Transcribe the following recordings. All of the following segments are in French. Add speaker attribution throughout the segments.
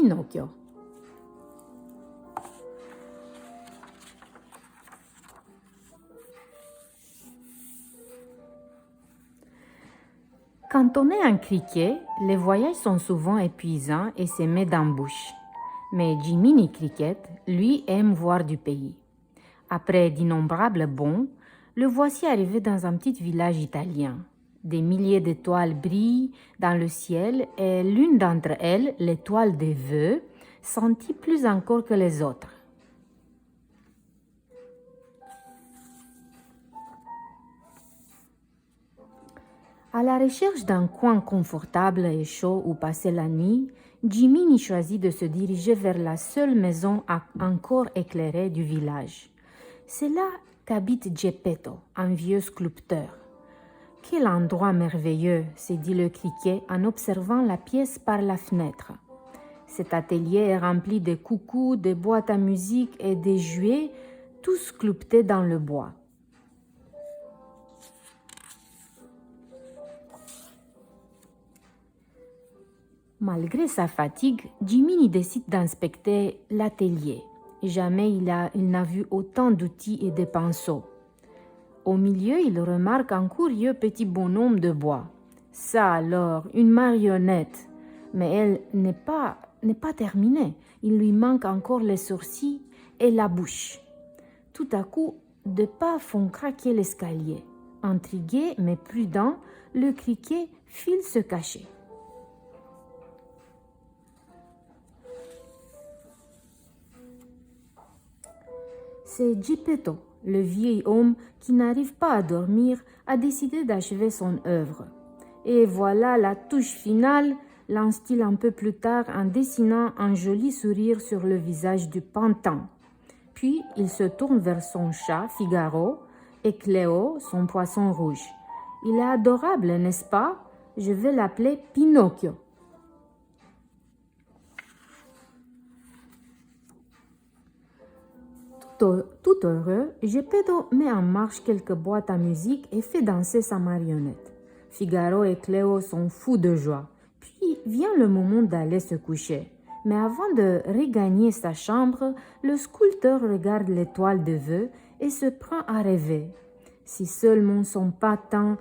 Speaker 1: Pinocchio. Quand on est un criquet, les voyages sont souvent épuisants et se met dans la bouche. Mais Jiminy Cricket, lui, aime voir du pays. Après d'innombrables bonds, le voici arrivé dans un petit village italien. Des milliers d'étoiles brillent dans le ciel et l'une d'entre elles, l'étoile des vœux, scintille plus encore que les autres. À la recherche d'un coin confortable et chaud où passer la nuit, Jiminy choisit de se diriger vers la seule maison encore éclairée du village. C'est là qu'habite Geppetto, un vieux sculpteur. « Quel endroit merveilleux !» s'est dit le criquet en observant la pièce par la fenêtre. Cet atelier est rempli de coucous, de boîtes à musique et de jouets, tous sculptés dans le bois. Malgré sa fatigue, Jiminy décide d'inspecter l'atelier. Jamais il n'a vu autant d'outils et de pinceaux. Au milieu, il remarque un curieux petit bonhomme de bois. Ça alors, une marionnette. Mais elle n'est pas terminée. Il lui manque encore les sourcils et la bouche. Tout à coup, deux pas font craquer l'escalier. Intrigué mais prudent, le criquet file se cacher. C'est Geppetto, le vieil homme qui n'arrive pas à dormir, a décidé d'achever son œuvre. Et voilà la touche finale, lance-t-il un peu plus tard en dessinant un joli sourire sur le visage du pantin. Puis il se tourne vers son chat Figaro et Cléo, son poisson rouge. Il est adorable, n'est-ce pas? Je vais l'appeler Pinocchio. Tout heureux, Geppetto met en marche quelques boîtes à musique et fait danser sa marionnette. Figaro et Cléo sont fous de joie. Puis vient le moment d'aller se coucher. Mais avant de regagner sa chambre, le sculpteur regarde l'étoile de vœux et se prend à rêver. Si seulement son patin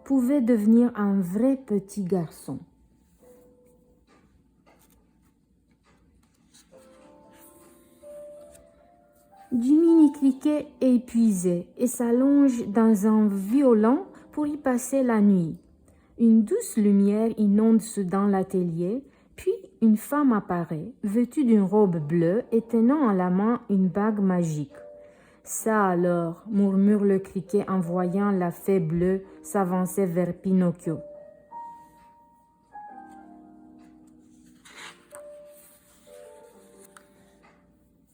Speaker 1: pouvait devenir un vrai petit garçon. Jiminy Cricket est épuisé et s'allonge dans un violon pour y passer la nuit. Une douce lumière inonde soudain l'atelier, puis une femme apparaît, vêtue d'une robe bleue et tenant à la main une bague magique. « Ça alors !» murmure le criquet en voyant la fée bleue s'avancer vers Pinocchio.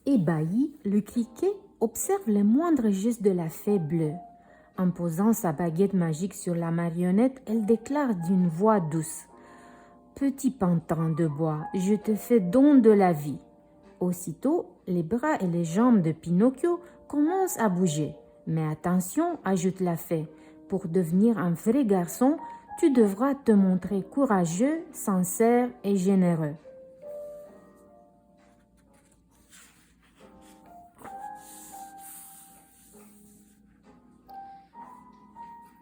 Speaker 1: Ébahi, le criquet observe les moindres gestes de la fée bleue. En posant sa baguette magique sur la marionnette, elle déclare d'une voix douce « Petit pantin de bois, je te fais don de la vie. » Aussitôt, les bras et les jambes de Pinocchio commencent à bouger. « Mais attention, ajoute la fée, pour devenir un vrai garçon, tu devras te montrer courageux, sincère et généreux. »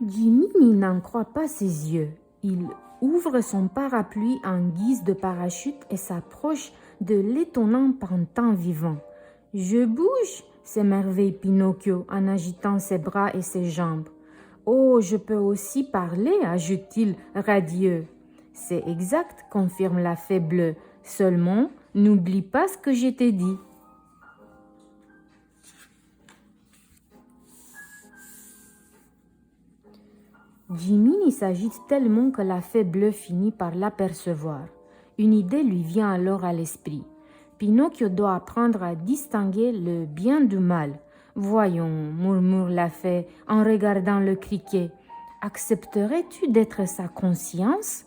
Speaker 1: Jiminy n'en croit pas ses yeux. Il ouvre son parapluie en guise de parachute et s'approche de l'étonnant pantin vivant. « Je bouge !» s'émerveille Pinocchio en agitant ses bras et ses jambes. « Oh, je peux aussi parler !» ajoute-t-il radieux. « C'est exact !» confirme la fée bleue. « Seulement, n'oublie pas ce que je t'ai dit. » Jiminy s'agite tellement que la fée bleue finit par l'apercevoir. Une idée lui vient alors à l'esprit. Pinocchio doit apprendre à distinguer le bien du mal. « Voyons, » murmure la fée en regardant le criquet. « Accepterais-tu d'être sa conscience ?»«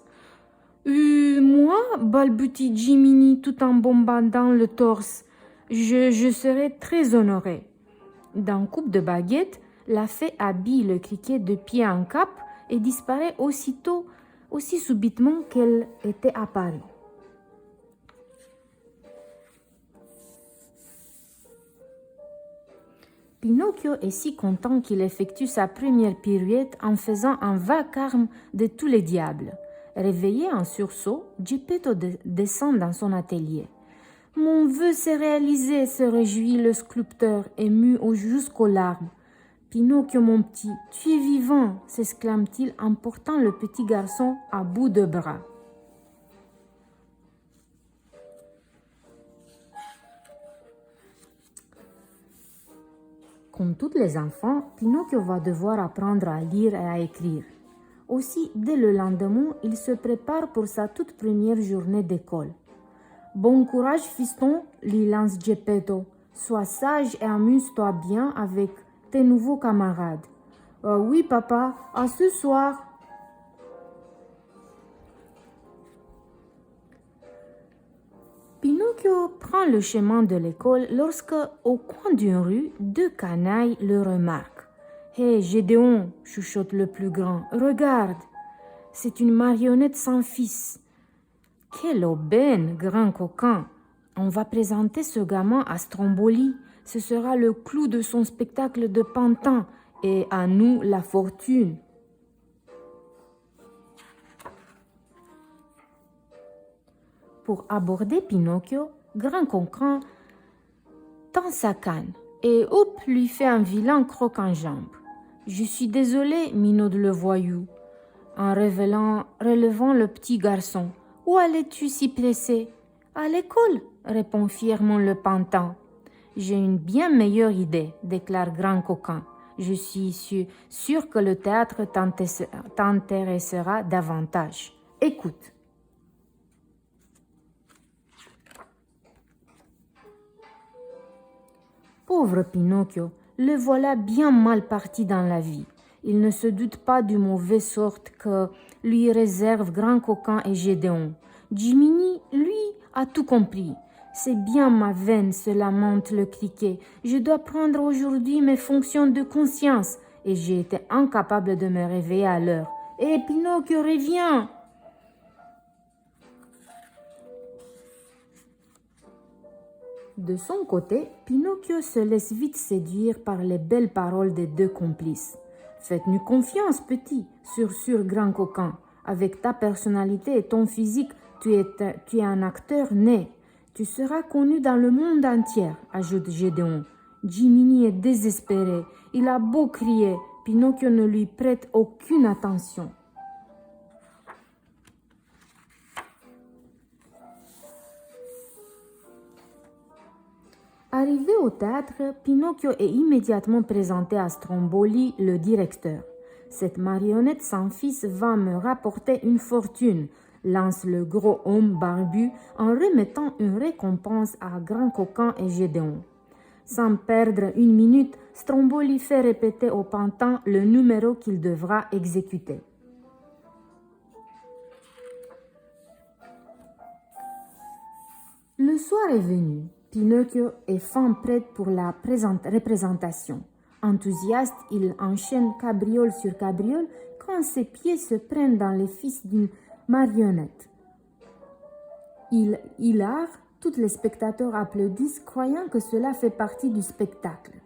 Speaker 1: Moi ?» balbutie Jiminy tout en bombardant le torse. « Je serais très honoré. » D'un coup de baguette, la fée habille le criquet de pied en cap et disparaît aussi subitement qu'elle était apparue. Pinocchio est si content qu'il effectue sa première pirouette en faisant un vacarme de tous les diables. Réveillé en sursaut, Geppetto descend dans son atelier. « Mon vœu s'est réalisé !» se réjouit le sculpteur, ému jusqu'aux larmes. « Pinocchio, mon petit, tu es vivant !» s'exclame-t-il en portant le petit garçon à bout de bras. Comme tous les enfants, Pinocchio va devoir apprendre à lire et à écrire. Aussi, dès le lendemain, il se prépare pour sa toute première journée d'école. « Bon courage, fiston !» lui lance Geppetto. « Sois sage et amuse-toi bien avec tes nouveaux camarades. »« Oui, papa, à ce soir !» Pinocchio prend le chemin de l'école lorsque, au coin d'une rue, deux canailles le remarquent. « Hé, Gédéon !» chuchote le plus grand. « Regarde, c'est une marionnette sans fils. »« Quelle aubaine, grand coquin ! On va présenter ce gamin à Stromboli. Ce sera le clou de son spectacle de pantin et à nous la fortune. » Pour aborder Pinocchio, Grand Coquin tend sa canne et hop lui fait un vilain croc en jambe. « Je suis désolé, minaude le voyou. » En relevant le petit garçon. « Où allais-tu si pressé ?»« À l'école, » répond fièrement le pantin. « J'ai une bien meilleure idée, » déclare Grand Coquin. « Je suis sûr que le théâtre t'intéressera davantage. Écoute. » Pauvre Pinocchio, le voilà bien mal parti dans la vie. Il ne se doute pas du mauvais sort que lui réservent Grand Coquin et Gédéon. Jiminy, lui, a tout compris. « C'est bien ma veine, se lamente le criquet. Je dois prendre aujourd'hui mes fonctions de conscience et j'ai été incapable de me réveiller à l'heure. Et Pinocchio, reviens !» De son côté, Pinocchio se laisse vite séduire par les belles paroles des deux complices. « Faites-nous confiance, petit, sur Grand Coquin. Avec ta personnalité et ton physique, tu es un acteur né. Tu seras connu dans le monde entier, » ajoute Gédéon. Jiminy est désespéré. Il a beau crier, Pinocchio ne lui prête aucune attention. Arrivé au théâtre, Pinocchio est immédiatement présenté à Stromboli, le directeur. « Cette marionnette sans fils va me rapporter une fortune », lance le gros homme barbu en remettant une récompense à Grand Coquin et Gédéon. Sans perdre une minute, Stromboli fait répéter au pantin le numéro qu'il devra exécuter. Le soir est venu. Pinocchio est fin prêt pour la représentation. Enthousiaste, il enchaîne cabriole sur cabriole quand ses pieds se prennent dans les fils d'une marionnette. Il hilare, tous les spectateurs applaudissent, croyant que cela fait partie du spectacle.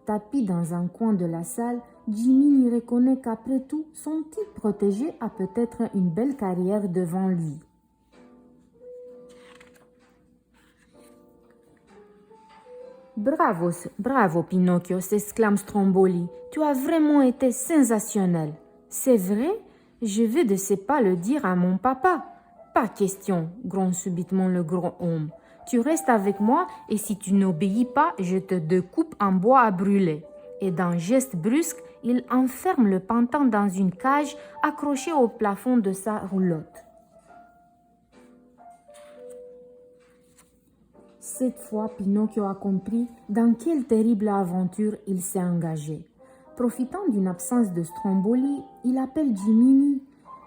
Speaker 1: Tapi dans un coin de la salle, Jiminy reconnaît qu'après tout, son type protégé a peut-être une belle carrière devant lui. Bravo Pinocchio, s'exclame Stromboli. Tu as vraiment été sensationnel. C'est vrai? Je vais de ce pas le dire à mon papa. Pas question, gronde subitement le gros homme. Tu restes avec moi et si tu n'obéis pas, je te découpe en bois à brûler. Et d'un geste brusque, il enferme le pantin dans une cage accrochée au plafond de sa roulotte. Cette fois, Pinocchio a compris dans quelle terrible aventure il s'est engagé. Profitant d'une absence de Stromboli, il appelle Jiminy.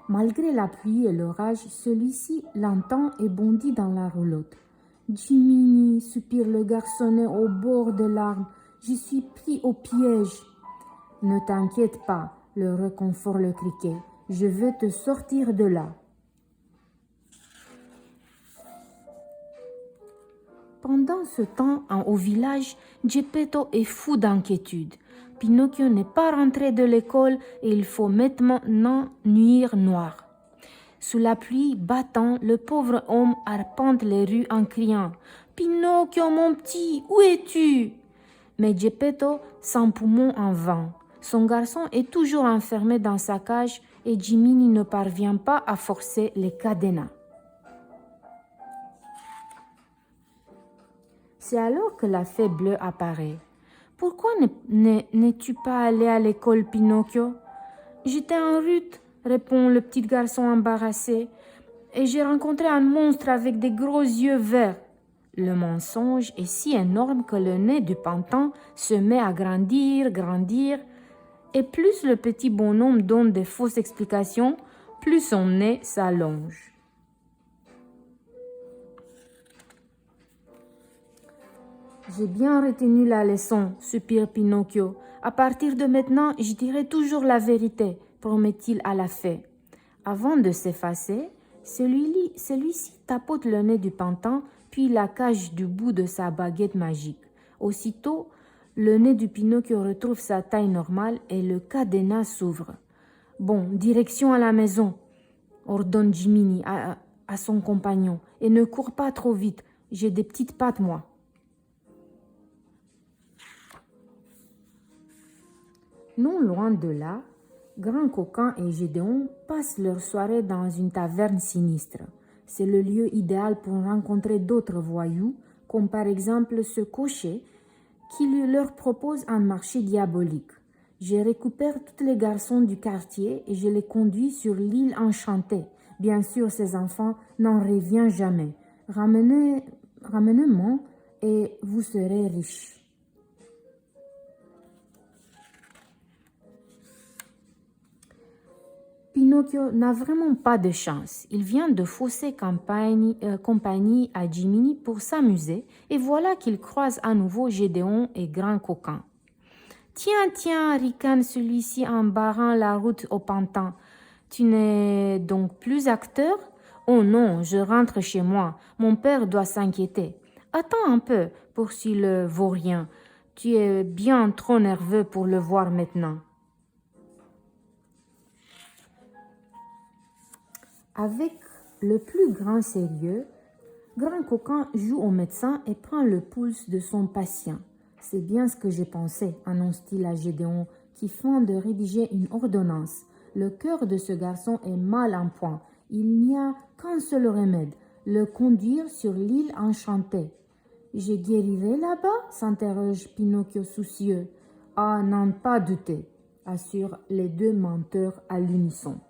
Speaker 1: Malgré la pluie et l'orage, celui-ci l'entend et bondit dans la roulotte. « Jiminy, soupire le garçonnet au bord de larmes, je suis pris au piège. »« Ne t'inquiète pas, le réconfort le criquet, je veux te sortir de là. » Pendant ce temps, au village, Geppetto est fou d'inquiétude. Pinocchio n'est pas rentré de l'école et il faut maintenant nuit noire. Sous la pluie battante, le pauvre homme arpente les rues en criant « Pinocchio, mon petit, où es-tu » Mais Geppetto s'empoumonne en vain. Son garçon est toujours enfermé dans sa cage et Jiminy ne parvient pas à forcer les cadenas. C'est alors que la fée bleue apparaît. « Pourquoi n'es-tu pas allé à l'école, Pinocchio ?»« J'étais en route, répond le petit garçon embarrassé, et j'ai rencontré un monstre avec des gros yeux verts. Le mensonge est si énorme que le nez du pantin se met à grandir, et plus le petit bonhomme donne des fausses explications, plus son nez s'allonge. J'ai bien retenu la leçon, soupire Pinocchio. À partir de maintenant, je dirai toujours la vérité, promet-il à la fée. Avant de s'effacer, celui-ci tapote le nez du pantin, puis la cache du bout de sa baguette magique. Aussitôt, le nez du Pinocchio retrouve sa taille normale et le cadenas s'ouvre. « Bon, direction à la maison », ordonne Jiminy à son compagnon. « Et ne cours pas trop vite, j'ai des petites pattes, moi. » Non loin de là, Grand Coquin et Gédéon passent leur soirée dans une taverne sinistre. C'est le lieu idéal pour rencontrer d'autres voyous, comme par exemple ce cocher qui leur propose un marché diabolique. Je récupère tous les garçons du quartier et je les conduis sur l'île enchantée. Bien sûr, ces enfants n'en reviennent jamais. Ramenez-moi et vous serez riches. Pinocchio n'a vraiment pas de chance. Il vient de fausser compagnie à Jiminy pour s'amuser et voilà qu'il croise à nouveau Gédéon et Grand Coquin. « Tiens, ricane celui-ci en barrant la route au pantin. Tu n'es donc plus acteur ? Oh non, je rentre chez moi. Mon père doit s'inquiéter. Attends un peu, poursuit le vaurien. Tu es bien trop nerveux pour le voir maintenant. » Avec le plus grand sérieux, Grand Coquin joue au médecin et prend le pouls de son patient. « C'est bien ce que j'ai pensé, » annonce-t-il à Gédéon, qui feint de rédiger une ordonnance. « Le cœur de ce garçon est mal en point. Il n'y a qu'un seul remède, le conduire sur l'île enchantée. »« Je guérirai là-bas ?» s'interroge Pinocchio soucieux. « Ah, n'en pas douter » assurent les deux menteurs à l'unisson.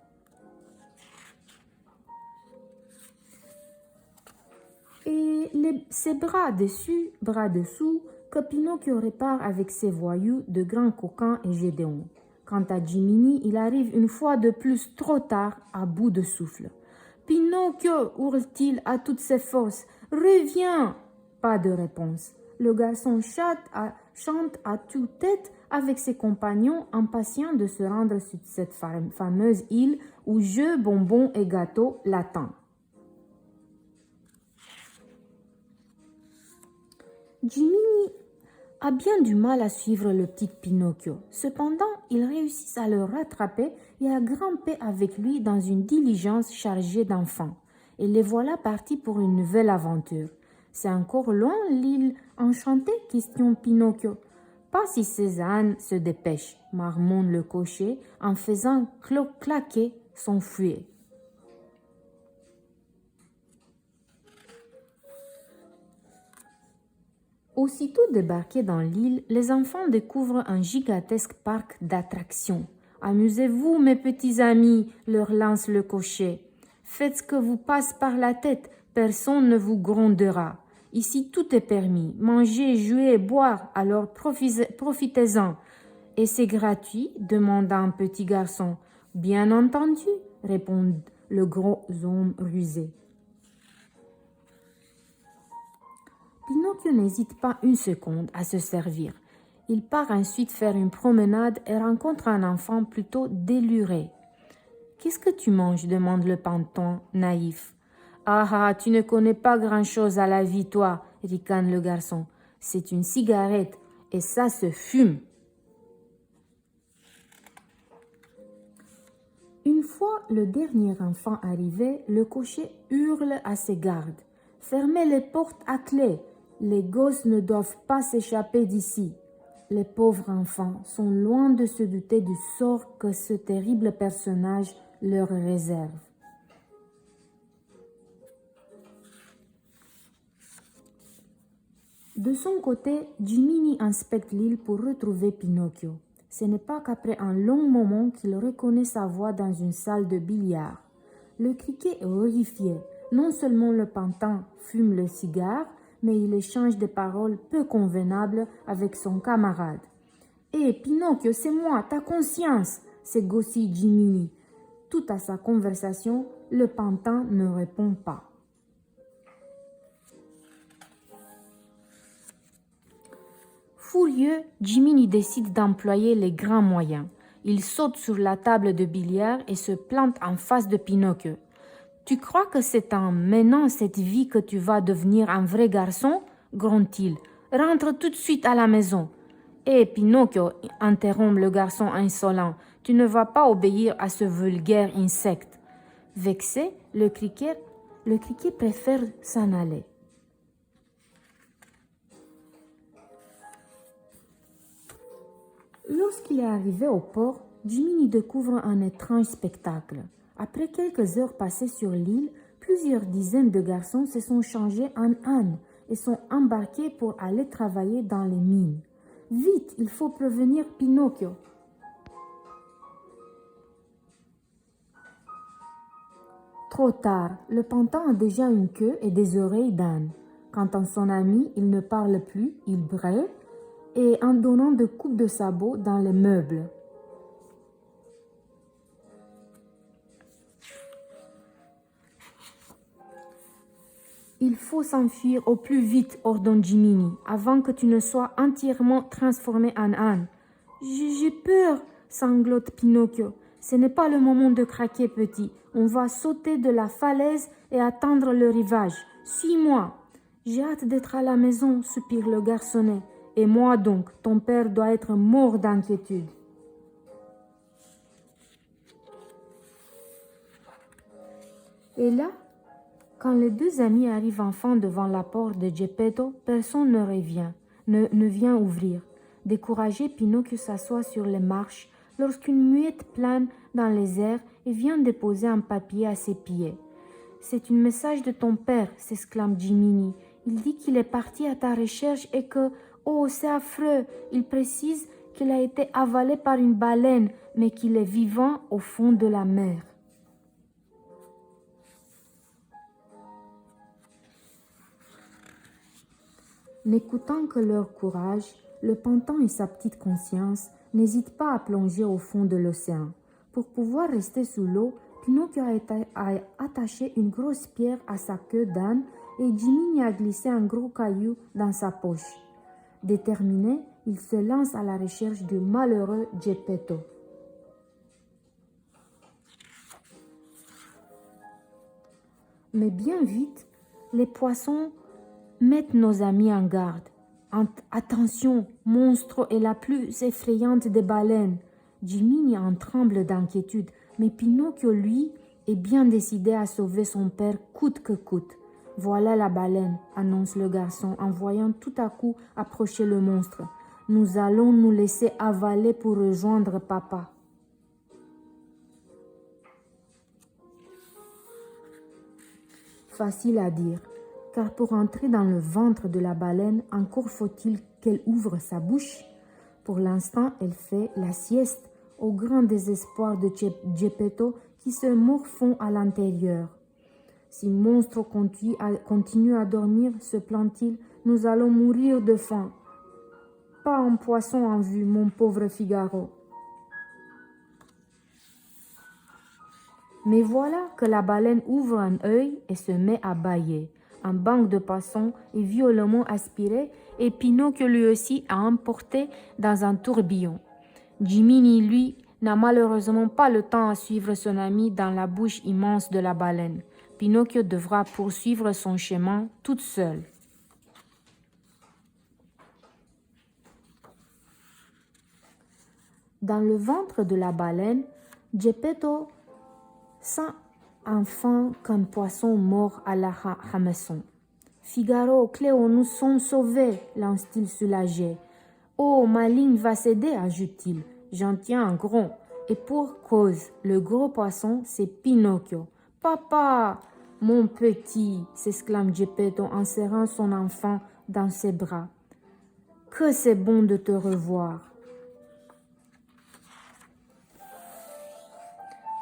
Speaker 1: Et c'est bras dessus, bras dessous, que Pinocchio répare avec ses voyous de Grand Coquin et Gédéon. Quant à Jiminy, il arrive une fois de plus trop tard, à bout de souffle. « Pinocchio » hurle-t-il à toutes ses forces. « Reviens !» Pas de réponse. Le garçon chante à tue-tête avec ses compagnons, impatients de se rendre sur cette fameuse île où jeux, bonbons et gâteaux l'attendent. Jiminy a bien du mal à suivre le petit Pinocchio. Cependant, ils réussissent à le rattraper et à grimper avec lui dans une diligence chargée d'enfants. Et les voilà partis pour une nouvelle aventure. « C'est encore loin l'île enchantée ?» questionne Pinocchio. « Pas si Cézanne se dépêche » marmonne le cocher en faisant claquer son fouet. Aussitôt débarqués dans l'île, les enfants découvrent un gigantesque parc d'attractions. « Amusez-vous, mes petits amis » leur lance le cocher. « Faites ce que vous passe par la tête, personne ne vous grondera. Ici, tout est permis. Manger, jouer, boire, alors profitez-en. »« Et c'est gratuit ?» demanda un petit garçon. « Bien entendu » répond le gros homme rusé. Pinocchio n'hésite pas une seconde à se servir. Il part ensuite faire une promenade et rencontre un enfant plutôt déluré. « Qu'est-ce que tu manges ?» demande le pantin naïf. « Ah ah, tu ne connais pas grand-chose à la vie, toi, ricane le garçon. C'est une cigarette, et ça se fume. Une fois le dernier enfant arrivé, le cocher hurle à ses gardes. Fermez les portes à clé. Les gosses ne doivent pas s'échapper d'ici. Les pauvres enfants sont loin de se douter du sort que ce terrible personnage leur réserve. De son côté, Jiminy inspecte l'île pour retrouver Pinocchio. Ce n'est pas qu'après un long moment qu'il reconnaît sa voix dans une salle de billard. Le criquet est horrifié. Non seulement le pantin fume le cigare, mais il échange des paroles peu convenables avec son camarade. « Hé, Pinocchio, c'est moi, ta conscience !» s'égosille Jiminy. Tout à sa conversation, le pantin ne répond pas. Furieux, Jiminy décide d'employer les grands moyens. Il saute sur la table de billard et se plante en face de Pinocchio. « Tu crois que c'est en menant cette vie que tu vas devenir un vrai garçon ?» gronde-t-il. « Rentre tout de suite à la maison. »« Hé, Pinocchio, interrompt le garçon insolent, tu ne vas pas obéir à ce vulgaire insecte. » Vexé, le criquet préfère s'en aller. Lorsqu'il est arrivé au port, Jiminy découvre un étrange spectacle. Après quelques heures passées sur l'île, plusieurs dizaines de garçons se sont changés en ânes et sont embarqués pour aller travailler dans les mines. Vite, il faut prévenir Pinocchio. Trop tard, le pantin a déjà une queue et des oreilles d'âne. Quant à son ami, il ne parle plus, il brûle, et en donnant des coups de sabot dans les meubles. Il faut s'enfuir au plus vite, ordonne Jiminy, avant que tu ne sois entièrement transformé en âne. J'ai peur, sanglote Pinocchio. Ce n'est pas le moment de craquer, petit. On va sauter de la falaise et atteindre le rivage. Suis-moi. J'ai hâte d'être à la maison, soupire le garçonnet. Et moi donc, ton père doit être mort d'inquiétude. Et là, quand les deux amis arrivent enfin devant la porte de Geppetto, personne ne vient ouvrir. Découragé, Pinocchio s'assoit sur les marches lorsqu'une muette plane dans les airs et vient déposer un papier à ses pieds. « C'est un message de ton père, s'exclame Jiminy. Il dit qu'il est parti à ta recherche et que, oh, c'est affreux, il précise qu'il a été avalé par une baleine, mais qu'il est vivant au fond de la mer. » N'écoutant que leur courage, le pantin et sa petite conscience n'hésitent pas à plonger au fond de l'océan. Pour pouvoir rester sous l'eau, Pinocchio a attaché une grosse pierre à sa queue d'âne et Jiminy a glissé un gros caillou dans sa poche. Déterminé, il se lance à la recherche du malheureux Geppetto. Mais bien vite, les poissons mettent nos amis en garde. Attention, monstre est la plus effrayante des baleines. Jiminy en tremble d'inquiétude, mais Pinocchio, lui, est bien décidé à sauver son père coûte que coûte. Voilà la baleine, annonce le garçon en voyant tout à coup approcher le monstre. Nous allons nous laisser avaler pour rejoindre papa. Facile à dire, car pour entrer dans le ventre de la baleine, encore faut-il qu'elle ouvre sa bouche. Pour l'instant, elle fait la sieste, au grand désespoir de Geppetto qui se morfond à l'intérieur. Si monstre continue à dormir, se plaint-il, nous allons mourir de faim. Pas un poisson en vue, mon pauvre Figaro. Mais voilà que la baleine ouvre un œil et se met à bâiller. Un banc de poissons est violemment aspiré et Pinocchio lui aussi a emporté dans un tourbillon. Jiminy, lui, n'a malheureusement pas le temps à suivre son ami dans la bouche immense de la baleine. Pinocchio devra poursuivre son chemin toute seule. Dans le ventre de la baleine, Geppetto sent enfin qu'un poisson mort à la hameçon. Figaro, Cléo, nous sommes sauvés, lance-t-il soulagé. Oh, ma ligne va céder, ajoute-t-il. J'en tiens un gros. Et pour cause, le gros poisson, c'est Pinocchio. Papa, mon petit, s'exclame Geppetto en serrant son enfant dans ses bras. Que c'est bon de te revoir.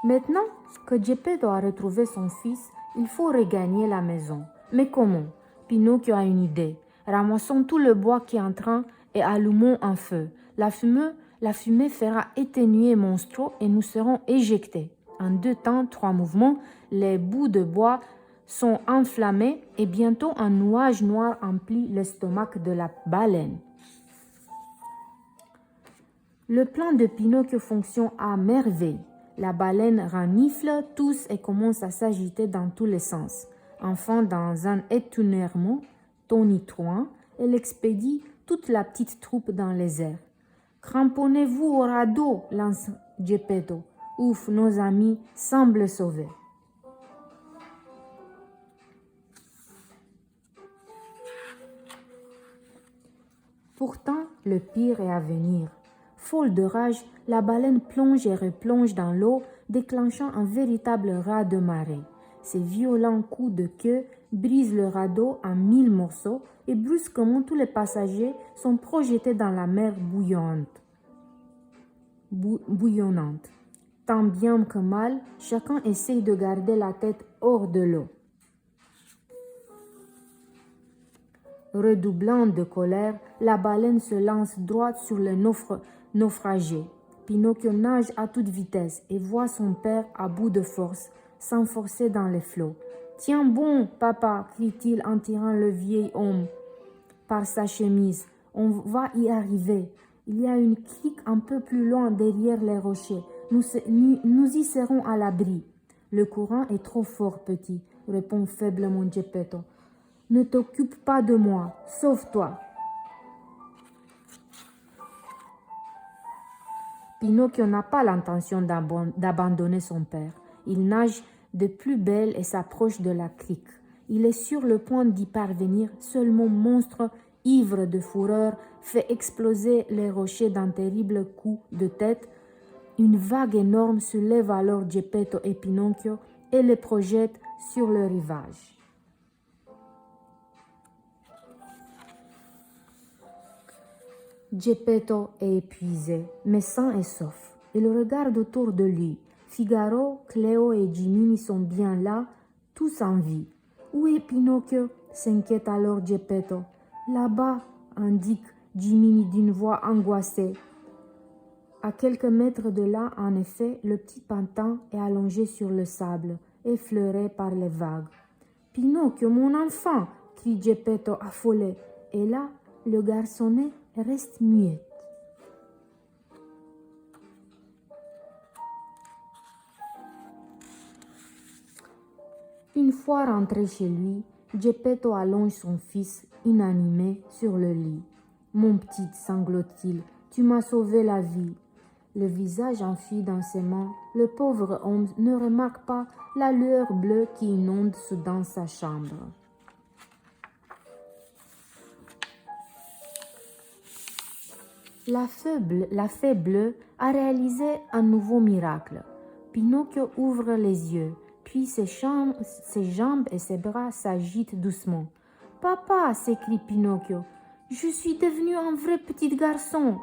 Speaker 1: Maintenant que Geppetto a retrouvé son fils, il faut regagner la maison. Mais comment? Pinocchio a une idée. Ramassons tout le bois qui est en train et allumons un feu. La fumée fera éteigner Monstro et nous serons éjectés. En 2 temps, 3 mouvements, les bouts de bois sont enflammés et bientôt un nuage noir emplit l'estomac de la baleine. Le plan de Pinocchio fonctionne à merveille. La baleine renifle, tousse et commence à s'agiter dans tous les sens. Enfin, dans un étonnement tonitruant, elle expédie toute la petite troupe dans les airs. « Cramponnez-vous au radeau » lance Geppetto. Ouf, nos amis semblent sauvés. Pourtant, le pire est à venir. Folle de rage, la baleine plonge et replonge dans l'eau, déclenchant un véritable raz-de-marée. Ses violents coups de queue brisent le radeau en 1000 morceaux et brusquement tous les passagers sont projetés dans la mer bouillonnante. Tant bien que mal, chacun essaye de garder la tête hors de l'eau. Redoublant de colère, la baleine se lance droit sur le naufragé. Pinocchio nage à toute vitesse et voit son père à bout de force s'enfoncer dans les flots. « Tiens bon, papa !» crie-t-il en tirant le vieil homme par sa chemise. « On va y arriver. Il y a une crique un peu plus loin derrière les rochers. Nous y serons à l'abri. »« Le courant est trop fort, petit, » répond faiblement Geppetto. « Ne t'occupe pas de moi, sauve-toi. » Pinocchio n'a pas l'intention d'abandonner son père. Il nage de plus belle et s'approche de la crique. Il est sur le point d'y parvenir, seulement Monstre, ivre de fureur, fait exploser les rochers d'un terrible coup de tête. Une vague énorme soulève alors Geppetto et Pinocchio et les projette sur le rivage. Geppetto est épuisé, mais sain et sauf. Il regarde autour de lui. Figaro, Cléo et Jiminy sont bien là, tous en vie. Où est Pinocchio? S'inquiète alors Geppetto. Là-bas, indique Jiminy d'une voix angoissée. À quelques mètres de là, en effet, le petit pantin est allongé sur le sable, effleuré par les vagues. Pinocchio, mon enfant! Crie Geppetto affolé. Et là, le garçonnet reste muet. Une fois rentré chez lui, Geppetto allonge son fils inanimé sur le lit. « Mon petit, sanglote-t-il, tu m'as sauvé la vie. » Le visage enfui dans ses mains, le pauvre homme ne remarque pas la lueur bleue qui inonde soudain sa chambre. La fée bleue a réalisé un nouveau miracle. Pinocchio ouvre les yeux, puis ses jambes et ses bras s'agitent doucement. « Papa !» s'écrie Pinocchio. « Je suis devenu un vrai petit garçon !»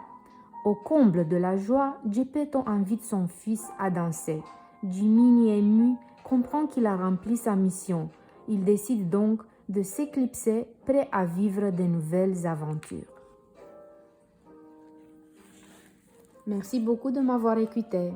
Speaker 1: Au comble de la joie, Geppetto invite son fils à danser. Jiminy, ému, comprend qu'il a rempli sa mission. Il décide donc de s'éclipser, prêt à vivre de nouvelles aventures. Merci beaucoup de m'avoir écouté.